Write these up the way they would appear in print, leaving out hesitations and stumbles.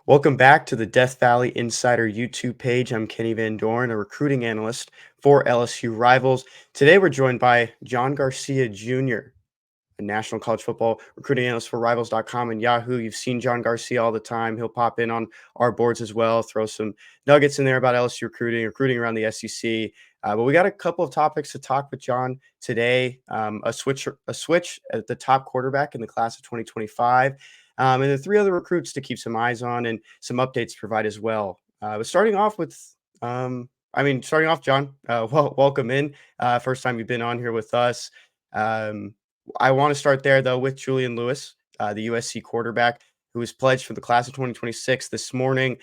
Welcome back to the Death Valley Insider YouTube page. I'm Kenny Van Doren, a recruiting analyst for LSU Rivals. Today we're joined by John Garcia Jr., a national college football recruiting analyst for Rivals.com and Yahoo. You've seen John Garcia all the time. He'll pop in on our boards as well, throw some nuggets in there about LSU recruiting around the SEC. But we got a couple of topics to talk with John today. A switch at the top quarterback in the class of 2025. And the three other recruits to keep some eyes on and some updates to provide as well. But starting off, John, welcome in. First time you've been on here with us. I want to start there, though, with Julian Lewis, the USC quarterback who was pledged for the class of 2026 this morning,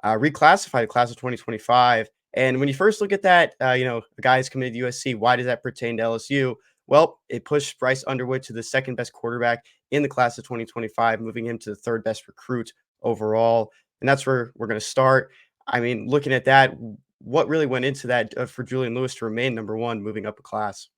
reclassified the class of 2025. And when you first look at that, a guy is committed to USC. Why does that pertain to LSU? Well, it pushed Bryce Underwood to the second best quarterback in the class of 2025, moving him to the third best recruit overall. And that's where we're going to start. I mean, looking at that, what really went into that for Julian Lewis to remain number one, moving up a class?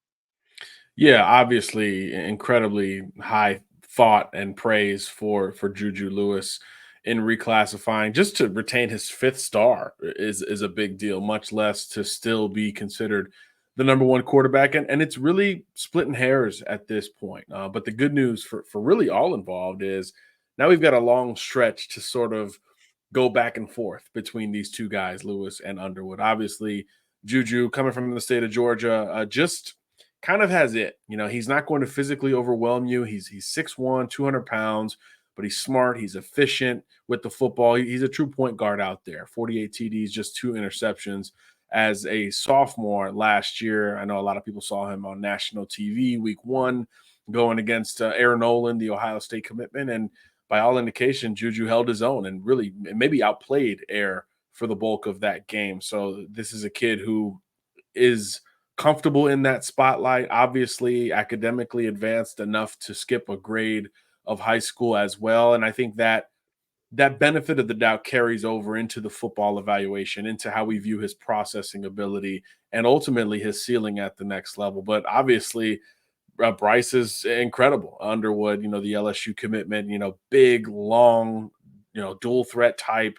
Yeah, obviously, incredibly high thought and praise for Juju Lewis in reclassifying. Just to retain his fifth star is a big deal, much less to still be considered the number one quarterback. And it's really splitting hairs at this point. But the good news for really all involved is now we've got a long stretch to sort of go back and forth between these two guys, Lewis and Underwood. Obviously, Juju coming from the state of Georgia, just kind of has it. He's not going to physically overwhelm you. He's 6'1", 200 pounds, but he's smart. He's efficient with the football. He's a true point guard out there. 48 TDs, just 2 interceptions as a sophomore last year. I know a lot of people saw him on national TV week 1 going against Aaron Nolan, the Ohio State commitment. And by all indication, Juju held his own and really maybe outplayed Air for the bulk of that game. So this is a kid who is comfortable in that spotlight, obviously academically advanced enough to skip a grade of high school as well. And I think that benefit of the doubt carries over into the football evaluation, into how we view his processing ability and ultimately his ceiling at the next level. But obviously, Bryce is incredible. Underwood, the LSU commitment, big, long, dual threat type.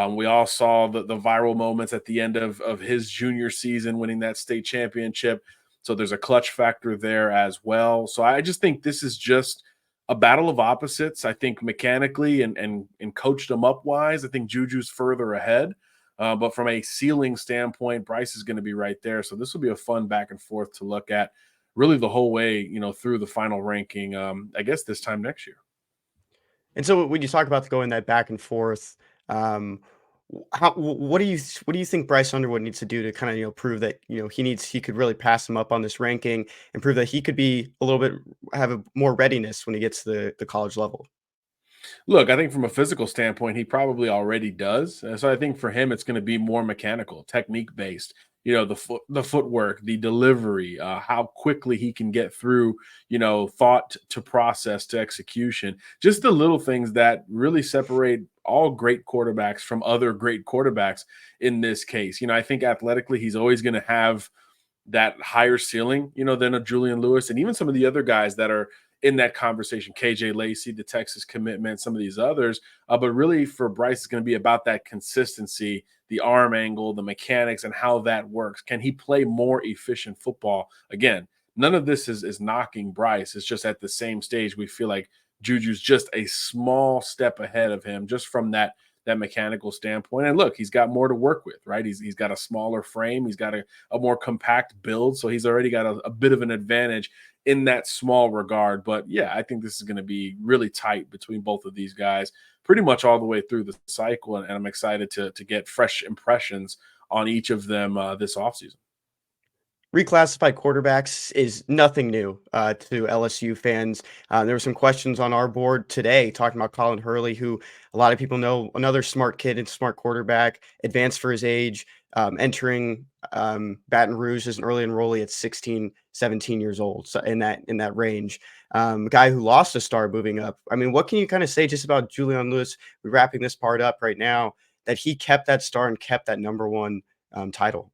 We all saw the viral moments at the end of his junior season, winning that state championship. So there's a clutch factor there as well. So I just think this is just a battle of opposites. I think mechanically and coached them up wise, I think Juju's further ahead. But from a ceiling standpoint, Bryce is going to be right there. So this will be a fun back and forth to look at really the whole way, through the final ranking, I guess this time next year. And so when you talk about going that back and forth, um, what do you think Bryce Underwood needs to do to kind of prove that he could really pass him up on this ranking and prove that he could be a little bit have a more readiness when he gets to the college level? Look, I think from a physical standpoint, he probably already does. So I think for him, it's going to be more mechanical, technique based. The footwork, the delivery, how quickly he can get through, thought to process to execution. Just the little things that really separate all great quarterbacks from other great quarterbacks in this case. I think athletically, he's always going to have that higher ceiling, than a Julian Lewis and even some of the other guys that are in that conversation. KJ Lacey, the Texas commitment, some of these others. But really for Bryce, it's going to be about that consistency, the arm angle, the mechanics, and how that works. Can he play more efficient football? Again, none of this is knocking Bryce. It's just at the same stage, we feel like Juju's just a small step ahead of him just from that mechanical standpoint. And look, he's got more to work with, right? He's got a smaller frame. He's got a more compact build. So he's already got a bit of an advantage in that small regard. But yeah, I think this is going to be really tight between both of these guys pretty much all the way through the cycle. And I'm excited to get fresh impressions on each of them this offseason. Reclassified quarterbacks is nothing new to LSU fans. There were some questions on our board today talking about Colin Hurley, who a lot of people know, another smart kid and smart quarterback, advanced for his age, entering Baton Rouge as an early enrollee at 16, 17 years old. So in that range, guy who lost a star moving up. I mean, what can you kind of say just about Julian Lewis? We're wrapping this part up right now, that he kept that star and kept that number one title.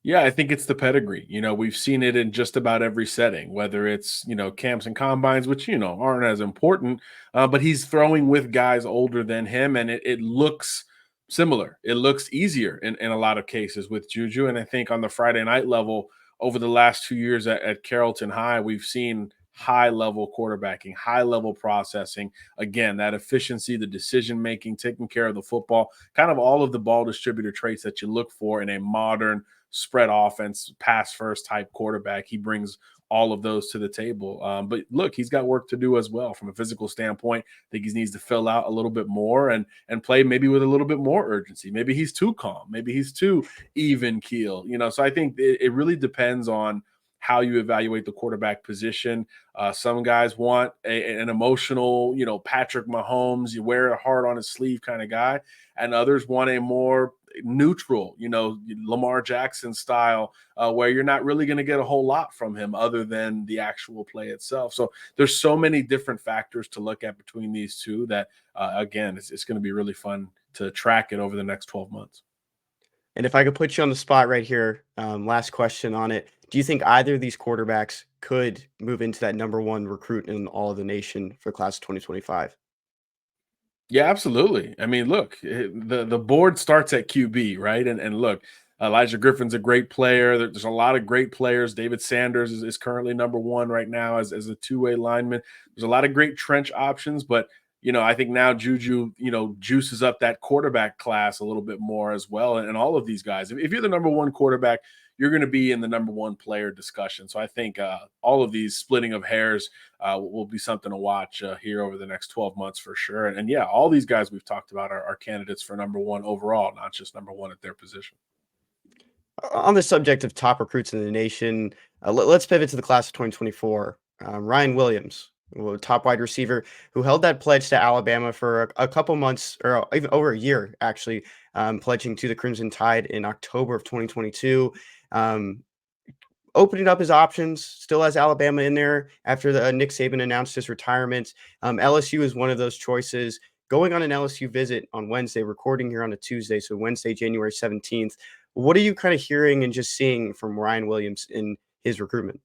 Yeah, I think it's the pedigree. We've seen it in just about every setting, whether it's, camps and combines, which, aren't as important, but he's throwing with guys older than him, and it looks similar. It looks easier in a lot of cases with Juju. And I think on the Friday night level, over the last 2 years at Carrollton High, we've seen high level quarterbacking, high level processing. Again, that efficiency, the decision making, taking care of the football, kind of all of the ball distributor traits that you look for in a modern spread offense, pass first type quarterback. He brings all of those to the table. But look, he's got work to do as well from a physical standpoint. I think he needs to fill out a little bit more and play maybe with a little bit more urgency. Maybe he's too calm. Maybe he's too even keel. So I think it really depends on how you evaluate the quarterback position. Some guys want an emotional, Patrick Mahomes, you wear a heart on his sleeve kind of guy, and others want a more neutral, Lamar Jackson style, where you're not really going to get a whole lot from him other than the actual play itself. So there's so many different factors to look at between these two that, again, it's going to be really fun to track it over the next 12 months. And if I could put you on the spot right here, last question on it. Do you think either of these quarterbacks could move into that number one recruit in all of the nation for class of 2025? Yeah, absolutely. I mean, look, the board starts at QB, right? And look, Elijah Griffin's a great player. There's a lot of great players. David Sanders is currently number one right now as a two-way lineman. There's a lot of great trench options, but I think now Juju, juices up that quarterback class a little bit more as well. And all of these guys, if you're the number one quarterback, you're going to be in the number one player discussion. So I think all of these splitting of hairs will be something to watch here over the next 12 months for sure. And yeah, all these guys we've talked about are candidates for number one overall, not just number one at their position. On the subject of top recruits in the nation, let's pivot to the class of 2024. Ryan Williams, top wide receiver, who held that pledge to Alabama for a couple months or even over a year, actually, pledging to the Crimson Tide in October of 2022. Um, Opening up his options, still has Alabama in there after Nick Saban announced his retirement. LSU is one of those choices. Going on an LSU visit on Wednesday, recording here on a Tuesday, so Wednesday, January 17th. What are you kind of hearing and just seeing from Ryan Williams in his recruitment?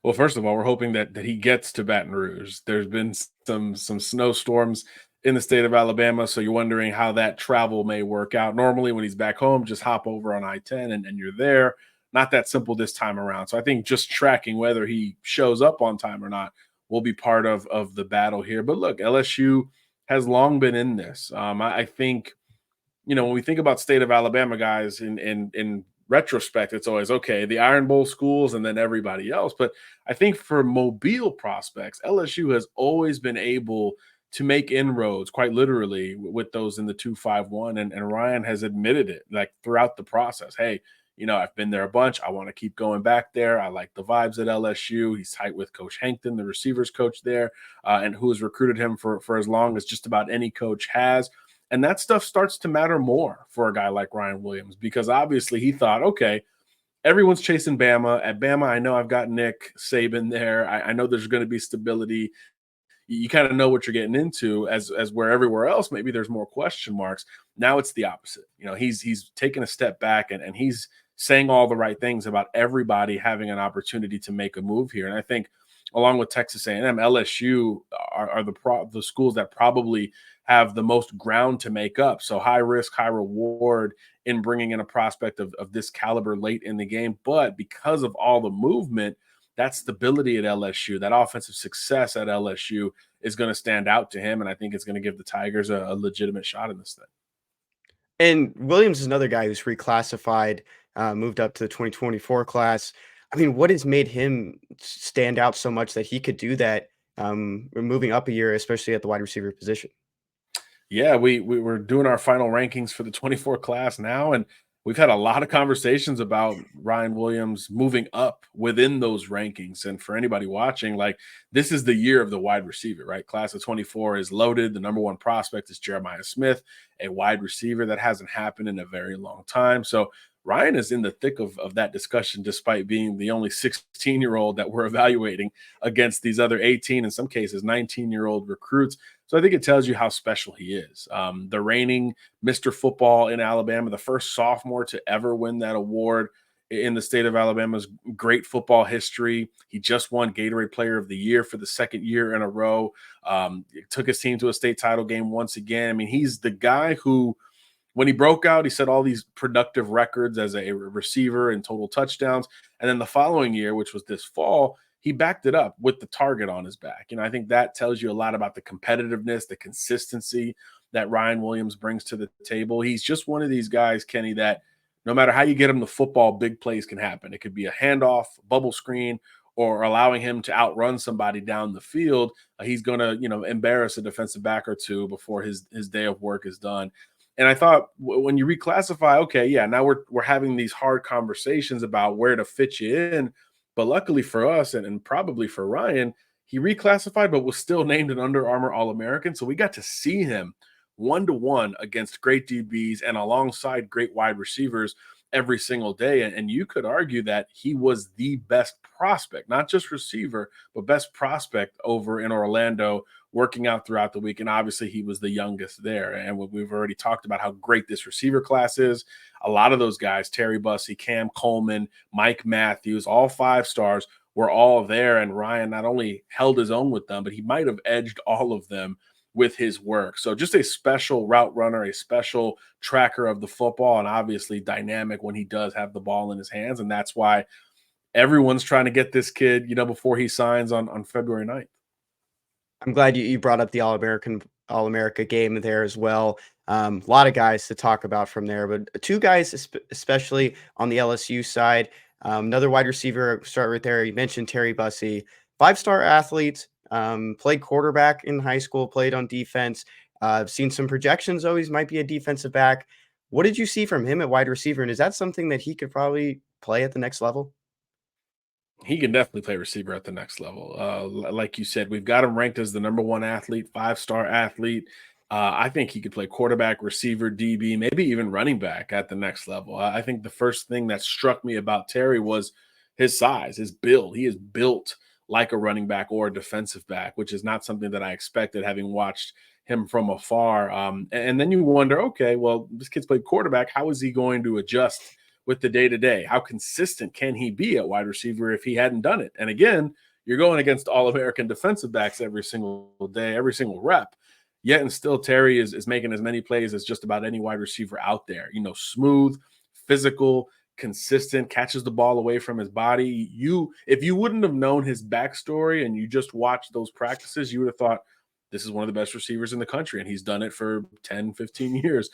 Well, first of all, we're hoping that he gets to Baton Rouge. There's been some snowstorms in the state of Alabama, so you're wondering how that travel may work out. Normally, when he's back home, just hop over on I-10 and you're there. Not that simple this time around. So I think just tracking whether he shows up on time or not will be part of the battle here. But look, LSU has long been in this. I think when we think about state of Alabama guys in retrospect, it's always okay, the Iron Bowl schools and then everybody else. But I think for Mobile prospects, LSU has always been able to make inroads, quite literally, with those in the 251. And Ryan has admitted it like throughout the process. Hey, I've been there a bunch. I want to keep going back there. I like the vibes at LSU. He's tight with Coach Hankton, the receivers coach there, and who has recruited him for as long as just about any coach has. And that stuff starts to matter more for a guy like Ryan Williams, because obviously he thought, okay, everyone's chasing Bama. At Bama, I know I've got Nick Saban there. I know there's going to be stability. You kind of know what you're getting into, as where everywhere else, maybe there's more question marks. Now it's the opposite. He's taken a step back and he's saying all the right things about everybody having an opportunity to make a move here. And I think along with Texas A&M, LSU are the schools that probably have the most ground to make up. So high risk, high reward in bringing in a prospect of this caliber late in the game. But because of all the movement, that stability at LSU, that offensive success at LSU is going to stand out to him. And I think it's going to give the Tigers a legitimate shot in this thing. And Williams is another guy who's reclassified, moved up to the 2024 class. I mean, what has made him stand out so much that he could do that, moving up a year, especially at the wide receiver position? Yeah, we were doing our final rankings for the 24 class now, and we've had a lot of conversations about Ryan Williams moving up within those rankings. And for anybody watching, like, this is the year of the wide receiver, right? Class of 24 is loaded. The number one prospect is Jeremiah Smith, a wide receiver that hasn't happened in a very long time. So Ryan is in the thick of that discussion, despite being the only 16-year-old that we're evaluating against these other 18, in some cases 19-year-old recruits. So I think it tells you how special he is. The reigning Mr. Football in Alabama, the first sophomore to ever win that award in the state of Alabama's great football history. He just won Gatorade Player of the Year for the second year in a row. Took his team to a state title game once again. I mean, he's the guy who, when he broke out, he set all these productive records as a receiver and total touchdowns. And then the following year, which was this fall, he backed it up with the target on his back. I think that tells you a lot about the competitiveness, the consistency that Ryan Williams brings to the table. He's just one of these guys, Kenny, that no matter how you get him the football, big plays can happen. It could be a handoff, bubble screen, or allowing him to outrun somebody down the field. He's going to, embarrass a defensive back or two before his day of work is done. And I thought when you reclassify, okay, yeah, now we're having these hard conversations about where to fit you in. But luckily for us and probably for Ryan, he reclassified, but was still named an Under Armour All-American. So we got to see him one-to-one against great DBs and alongside great wide receivers every single day. And you could argue that he was the best prospect, not just receiver, but best prospect over in Orlando, working out throughout the week. And obviously he was the youngest there. And we've already talked about how great this receiver class is. A lot of those guys, Terry Bussey, Cam Coleman, Mike Matthews, all 5 stars were all there. And Ryan not only held his own with them, but he might have edged all of them with his work. So just a special route runner, a special tracker of the football, and obviously dynamic when he does have the ball in his hands. And that's why everyone's trying to get this kid, before he signs on February 9th. I'm glad you brought up the All-America game there as well. A lot of guys to talk about from there, but 2 guys, especially on the LSU side. Another wide receiver, start right there. You mentioned Terry Bussey, 5-star athlete, played quarterback in high school, played on defense. I've seen some projections, though. He might be a defensive back. What did you see from him at wide receiver? And is that something that he could probably play at the next level? He can definitely play receiver at the next level. Like you said, we've got him ranked as the #1 athlete, 5-star athlete. I think he could play quarterback, receiver, DB, maybe even running back at the next level. I think the first thing that struck me about Terry was his size, his build. He is built like a running back or a defensive back, which is not something that I expected having watched him from afar. And then you wonder, okay, well, this kid's played quarterback. How is he going to adjust with the day-to-day? How consistent can he be at wide receiver if he hadn't done it? And again, you're going against All-American defensive backs every single day, every single rep. Yet and still, Terry is making as many plays as just about any wide receiver out there. Smooth, physical, consistent, catches the ball away from his body. If you wouldn't have known his backstory and you just watched those practices, you would have thought this is one of the best receivers in the country. And he's done it for 10, 15 years.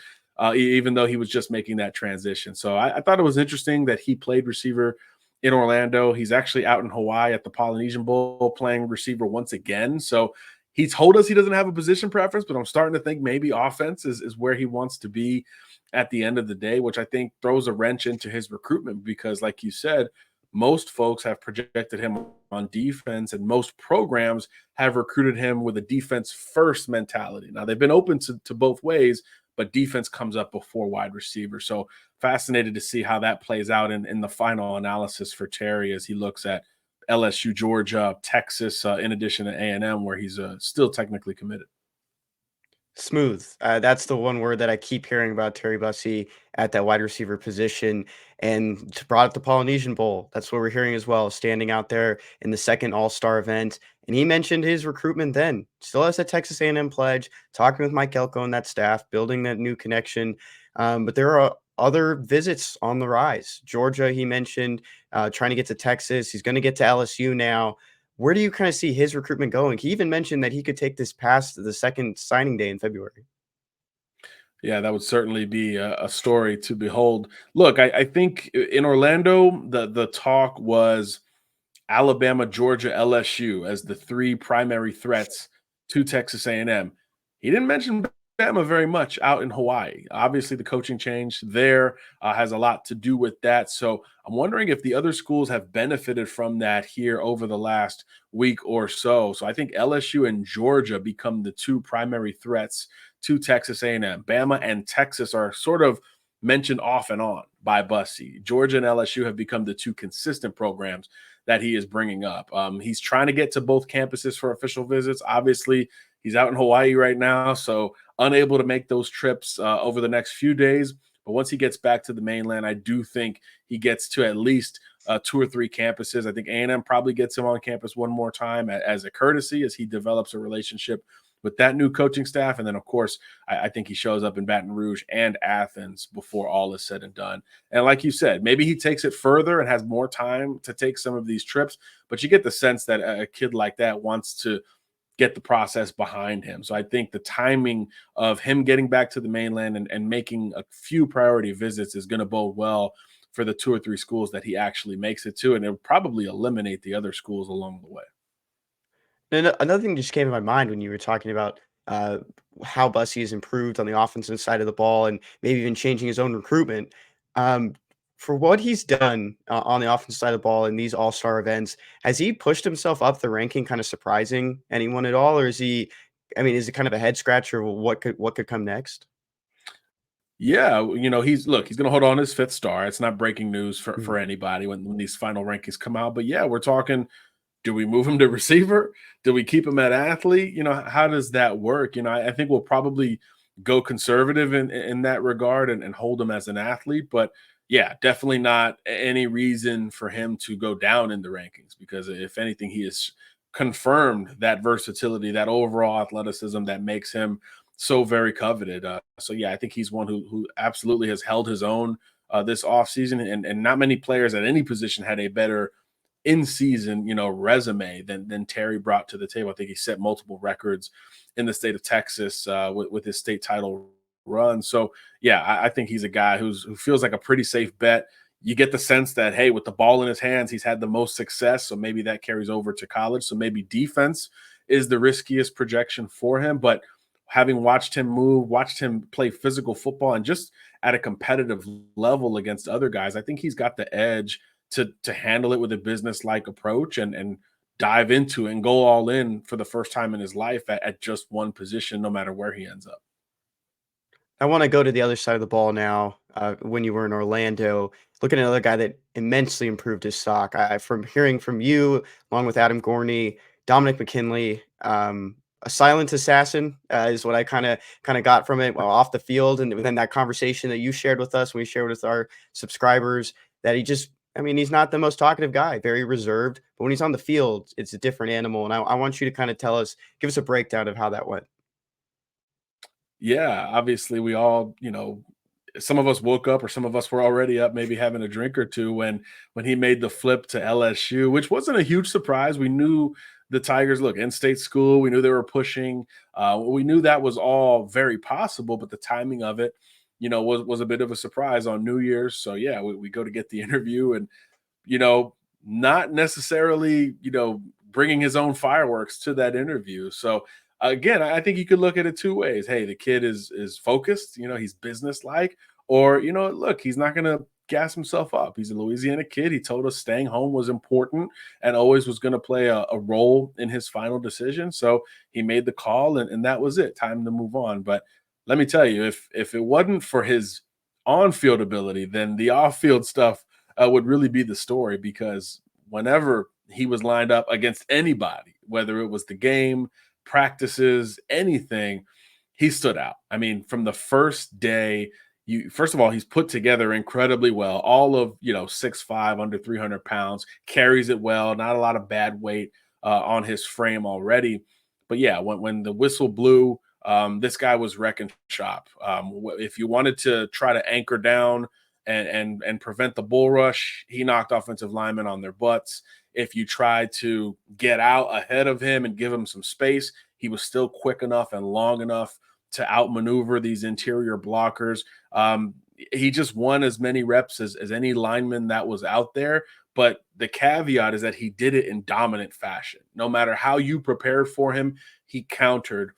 Even though he was just making that transition. So I thought it was interesting that he played receiver in Orlando. He's actually out in Hawaii at the Polynesian Bowl playing receiver once again. So he told us he doesn't have a position preference, but I'm starting to think maybe offense is where he wants to be at the end of the day, which I think throws a wrench into his recruitment because, like you said, most folks have projected him on defense and most programs have recruited him with a defense first mentality. Now they've been open to both ways, but defense comes up before wide receiver. So fascinated to see how that plays out in the final analysis for Terry as he looks at LSU, Georgia, Texas, in addition to A&M, where he's still technically committed. Smooth. That's the one word that I keep hearing about Terry Bussey at that wide receiver position. And brought up the Polynesian Bowl. That's what we're hearing as well, standing out there in the second All-Star event. And he mentioned his recruitment then. Still has that Texas A&M pledge, talking with Mike Elko and that staff, building that new connection. But there are other visits on the rise. Georgia, he mentioned, trying to get to Texas. He's going to get to LSU now. Where do you kind of see his recruitment going? He even mentioned that he could take this past the second signing day in February. Yeah, that would certainly be a story to behold. Look, I think in Orlando, the talk was Alabama, Georgia, LSU as the 3 primary threats to Texas A&M. He didn't mention Bama very much out in Hawaii. Obviously, the coaching change there has a lot to do with that. So I'm wondering if the other schools have benefited from that here over the last week or so. So I think LSU and Georgia become the 2 primary threats to Texas A&M. Bama and Texas are sort of mentioned off and on by Bussey. Georgia and LSU have become the 2 consistent programs that he is bringing up. He's trying to get to both campuses for official visits. Obviously, He's out in Hawaii right now, so unable to make those trips over the next few days. But once he gets back to the mainland, I do think he gets to at least 2 or 3 campuses. I think A&M probably gets him on campus one more time as a courtesy as he develops a relationship with that new coaching staff. And then, of course, I think he shows up in Baton Rouge and Athens before all is said and done. And like you said, maybe he takes it further and has more time to take some of these trips. But you get the sense that a kid like that wants to get the process behind him. So I think the timing of him getting back to the mainland and making a few priority visits is going to bode well for the 2 or 3 schools that he actually makes it to. And it'll probably eliminate the other schools along the way. And another thing just came to my mind when you were talking about uh, how Bussey has improved on the offensive side of the ball and maybe even changing his own recruitment. Um, for what he's done on the offensive side of the ball in these all-star events, has he pushed himself up the ranking, kind of surprising anyone at all, or is he? I mean, is it kind of a head scratcher? What could come next? Yeah, he's look, he's going to hold on his fifth star. It's not breaking news Mhm. for anybody when these final rankings come out. But yeah, we're talking. Do we move him to receiver? Do we keep him at athlete? How does that work? I think we'll probably go conservative in that regard and hold him as an athlete. But yeah, definitely not any reason for him to go down in the rankings because if anything, he has confirmed that versatility, that overall athleticism that makes him so very coveted. So yeah, I think he's one who absolutely has held his own this offseason, and not many players at any position had a better in season, resume than Terry brought to the table. I think he set multiple records in the state of Texas with his state title run. So yeah, I think he's a guy who feels like a pretty safe bet. You get the sense that hey, with the ball in his hands, he's had the most success. So maybe that carries over to college. So maybe defense is the riskiest projection for him. But having watched him move, watched him play physical football, and just at a competitive level against other guys, I think he's got the edge to handle it with a business like approach and dive into it and go all in for the first time in his life at just one position, no matter where he ends up. I want to go to the other side of the ball now. When you were in Orlando, look at another guy that immensely improved his stock. From hearing from you, along with Adam Gorney, Dominick McKinley, a silent assassin is what I kind of got from it. Well, off the field, and then that conversation that you shared with us, we shared with our subscribers, that he just. I mean, he's not the most talkative guy, very reserved, but when he's on the field, it's a different animal. And I want you to kind of give us a breakdown of how that went. Yeah, obviously we all, some of us woke up or some of us were already up maybe having a drink or two when he made the flip to LSU, which wasn't a huge surprise. We knew the Tigers, look, in-state school, we knew they were pushing. We knew that was all very possible, but the timing of it, was a bit of a surprise on New Year's. So yeah, we go to get the interview and you know, not necessarily, bringing his own fireworks to that interview. So again, I think you could look at it 2 ways. Hey, the kid is focused, he's businesslike, or look, he's not going to gas himself up. He's a Louisiana kid. He told us staying home was important and always was going to play a role in his final decision. So he made the call, and that was it. Time to move on. But let me tell you, if it wasn't for his on-field ability, then the off-field stuff would really be the story because whenever he was lined up against anybody, whether it was the game, practices, anything, he stood out. I mean, from the first day, first of all, he's put together incredibly well. All of 6'5", under 300 pounds, carries it well. Not a lot of bad weight on his frame already. But yeah, when the whistle blew, this guy was wrecking shop. If you wanted to try to anchor down and prevent the bull rush, he knocked offensive linemen on their butts. If you tried to get out ahead of him and give him some space, he was still quick enough and long enough to outmaneuver these interior blockers. He just won as many reps as any lineman that was out there. But the caveat is that he did it in dominant fashion. No matter how you prepared for him, he countered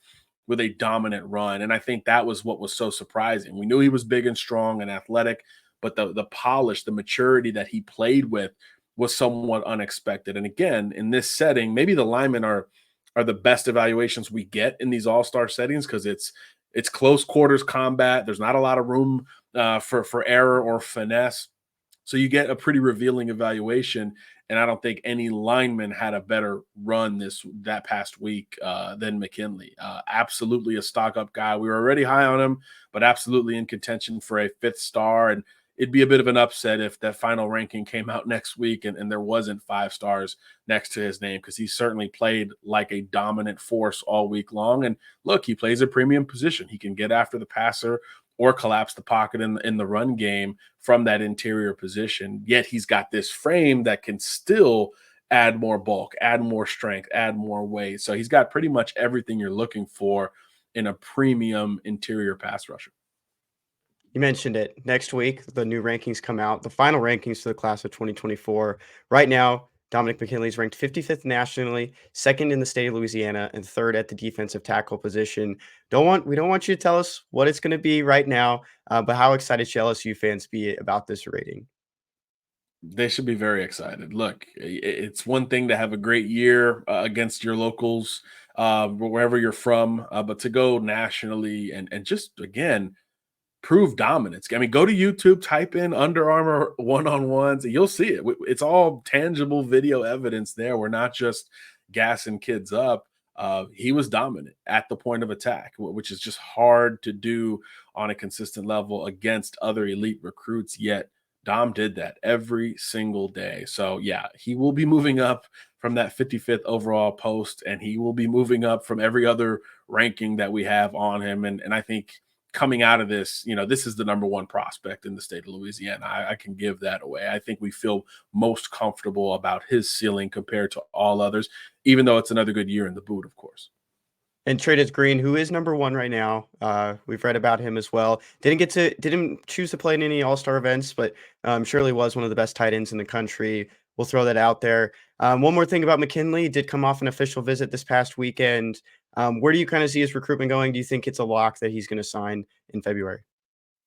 with a dominant run. And I think that was what was so surprising. We knew he was big and strong and athletic, but the polish, the maturity that he played with was somewhat unexpected. And again, in this setting, maybe the linemen are the best evaluations we get in these all-star settings because it's close quarters combat. There's not a lot of room for error or finesse. So you get a pretty revealing evaluation. And I don't think any lineman had a better run that past week than McKinley. Absolutely a stock up guy. We were already high on him, but absolutely in contention for a 5th star. And it'd be a bit of an upset if that final ranking came out next week and there wasn't 5 stars next to his name, because he certainly played like a dominant force all week long. And look, he plays a premium position. He can get after the passer or collapse the pocket in the run game from that interior position. Yet he's got this frame that can still add more bulk, add more strength, add more weight. So he's got pretty much everything you're looking for in a premium interior pass rusher. You mentioned it. Next week, the new rankings come out, the final rankings for the class of 2024. Right now, Dominick McKinley is ranked 55th nationally, second in the state of Louisiana, and third at the defensive tackle position. We don't want you to tell us what it's going to be right now, but how excited should LSU fans be about this rating? They should be very excited. Look, it's one thing to have a great year against your locals, wherever you're from, but to go nationally and just again prove dominance. I mean, go to YouTube, type in Under Armour one-on-ones, and you'll see it. It's all tangible video evidence there. We're not just gassing kids up. He was dominant at the point of attack, which is just hard to do on a consistent level against other elite recruits. Yet Dom did that every single day. So yeah, he will be moving up from that 55th overall post, and he will be moving up from every other ranking that we have on him. And I think coming out of this, this is the number one prospect in the state of Louisiana. I can give that away. I think we feel most comfortable about his ceiling compared to all others, even though it's another good year in the boot, of course. And Traded Green, who is number one right now, we've read about him as well. Didn't choose to play in any All Star events, but surely was one of the best tight ends in the country. We'll throw that out there. One more thing about McKinley, he did come off an official visit this past weekend. Where do you kind of see his recruitment going? Do you think it's a lock that he's going to sign in February?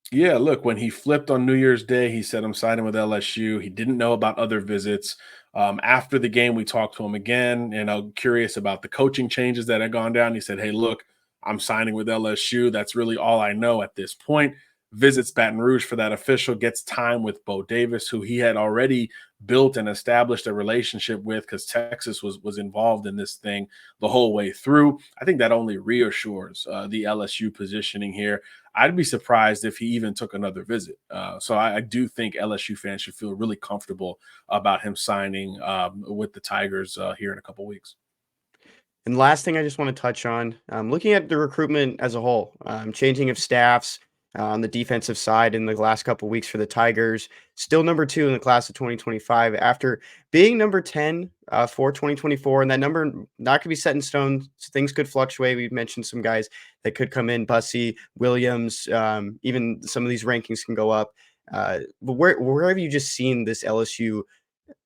Yeah, look, when he flipped on New Year's Day, he said, I'm signing with LSU. He didn't know about other visits. After the game, we talked to him again, and I'm curious about the coaching changes that had gone down. He said, hey, look, I'm signing with LSU. That's really all I know at this point. Visits Baton Rouge for that official, gets time with Bo Davis, who he had already built and established a relationship with because Texas was involved in this thing the whole way through. I think that only reassures the LSU positioning here. I'd be surprised if he even took another visit. So I do think LSU fans should feel really comfortable about him signing with the Tigers here in a couple weeks. And last thing I just want to touch on, looking at the recruitment as a whole, changing of staffs on the defensive side in the last couple weeks for the Tigers, still number 2 in the class of 2025 after being number 10 for 2024, and that number not going to be set in stone. So things could fluctuate. We've mentioned some guys that could come in, Bussey, Williams, even some of these rankings can go up. But where have you just seen this LSU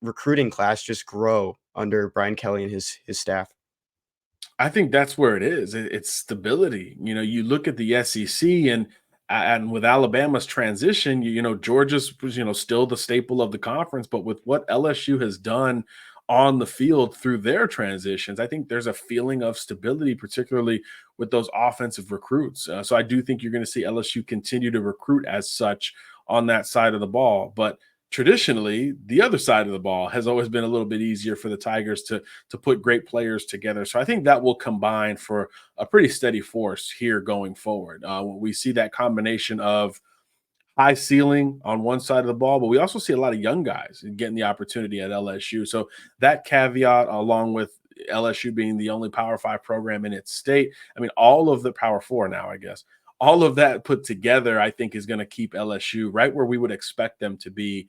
recruiting class just grow under Brian Kelly and his staff? I think that's where it is. It's stability. You look at the SEC and with Alabama's transition, Georgia's still the staple of the conference, but with what LSU has done on the field through their transitions, I think there's a feeling of stability, particularly with those offensive recruits. So I do think you're going to see LSU continue to recruit as such on that side of the ball, but traditionally the other side of the ball has always been a little bit easier for the Tigers to put great players together. So I think that will combine for a pretty steady force here going forward. We see that combination of high ceiling on one side of the ball, but we also see a lot of young guys getting the opportunity at LSU. So that caveat, along with LSU being the only Power 5 program in its state, I mean, all of the Power 4 now, I guess, all of that put together, I think is going to keep LSU right where we would expect them to be,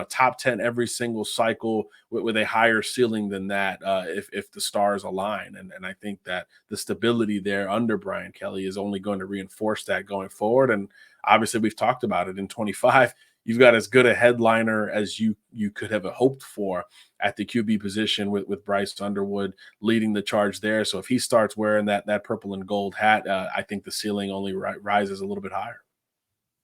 top 10 every single cycle with a higher ceiling than that if the stars align. And I think that the stability there under Brian Kelly is only going to reinforce that going forward. And obviously, we've talked about it in 25. You've got as good a headliner as you could have hoped for at the QB position with Bryce Underwood leading the charge there. So if he starts wearing that purple and gold hat, I think the ceiling only rises a little bit higher.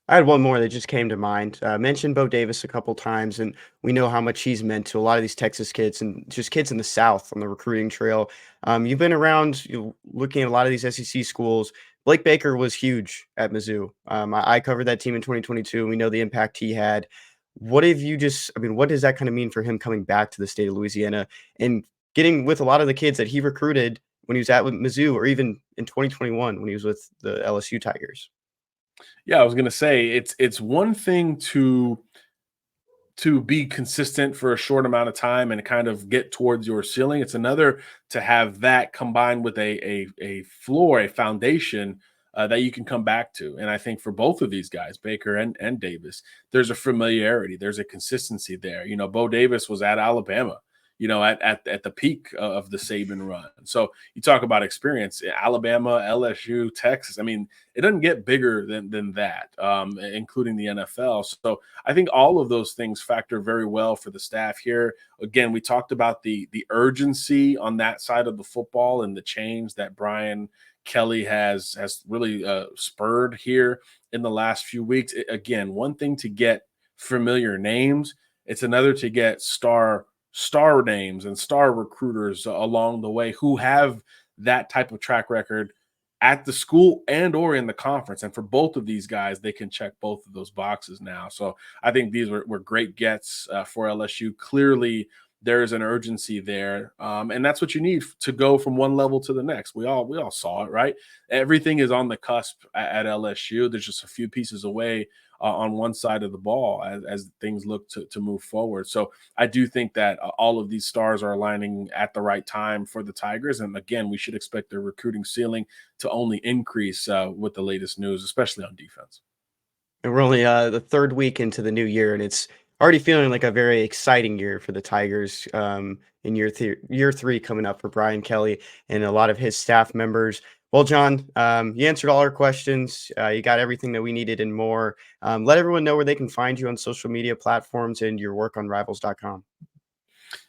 I had one more that just came to mind. Mentioned Bo Davis a couple times, and we know how much he's meant to a lot of these Texas kids and just kids in the South on the recruiting trail. You've been around, looking at a lot of these SEC schools. Blake Baker was huge at Mizzou. I covered that team in 2022. And we know the impact he had. What have you just I mean, what does that kinda mean for him coming back to the state of Louisiana and getting with a lot of the kids that he recruited when he was at with Mizzou or even in 2021 when he was with the LSU Tigers? Yeah, I was gonna say it's one thing to be consistent for a short amount of time and kind of get towards your ceiling. It's another to have that combined with a floor, a foundation that you can come back to. And I think for both of these guys, Baker and Davis, there's a familiarity, there's a consistency there. You know, Bo Davis was at Alabama, you know, at the peak of the Saban run. So you talk about experience, Alabama, LSU, Texas. I mean, it doesn't get bigger than that, including the NFL. So I think all of those things factor very well for the staff here. Again, we talked about the urgency on that side of the football and the change that Brian Kelly has really spurred here in the last few weeks. Again, one thing to get familiar names, it's another to get star names and star recruiters along the way who have that type of track record at the school and or in the conference. And for both of these guys, they can check both of those boxes now. So I think these were great gets for LSU. Clearly, there's an urgency there, and that's what you need to go from one level to the next. We all saw it, right? Everything is on the cusp at LSU. There's just a few pieces away on one side of the ball as things look to move forward. So I do think that all of these stars are aligning at the right time for the Tigers. And again, we should expect their recruiting ceiling to only increase with the latest news, especially on defense. And we're only the third week into the new year, and it's already feeling like a very exciting year for the Tigers in year three coming up for Brian Kelly and a lot of his staff members. Well, John, you answered all our questions. You got everything that we needed and more. Let everyone know where they can find you on social media platforms and your work on rivals.com.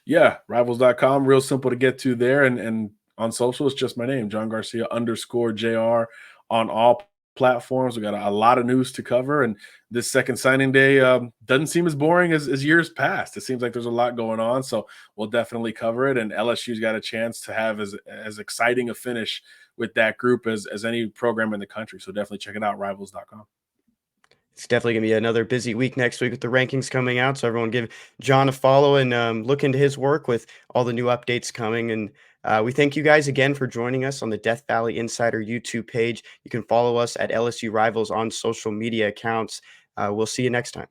Yeah, rivals.com, real simple to get to there. And on social, it's just my name, John Garcia _JR on all platforms. We got a lot of news to cover. And this second signing day doesn't seem as boring as years past. It seems like there's a lot going on. So we'll definitely cover it. And LSU's got a chance to have as exciting a finish with that group as any program in the country. So definitely check it out, rivals.com. It's definitely going to be another busy week next week with the rankings coming out. So everyone give John a follow and look into his work with all the new updates coming. And we thank you guys again for joining us on the Death Valley Insider YouTube page. You can follow us at LSU Rivals on social media accounts. We'll see you next time.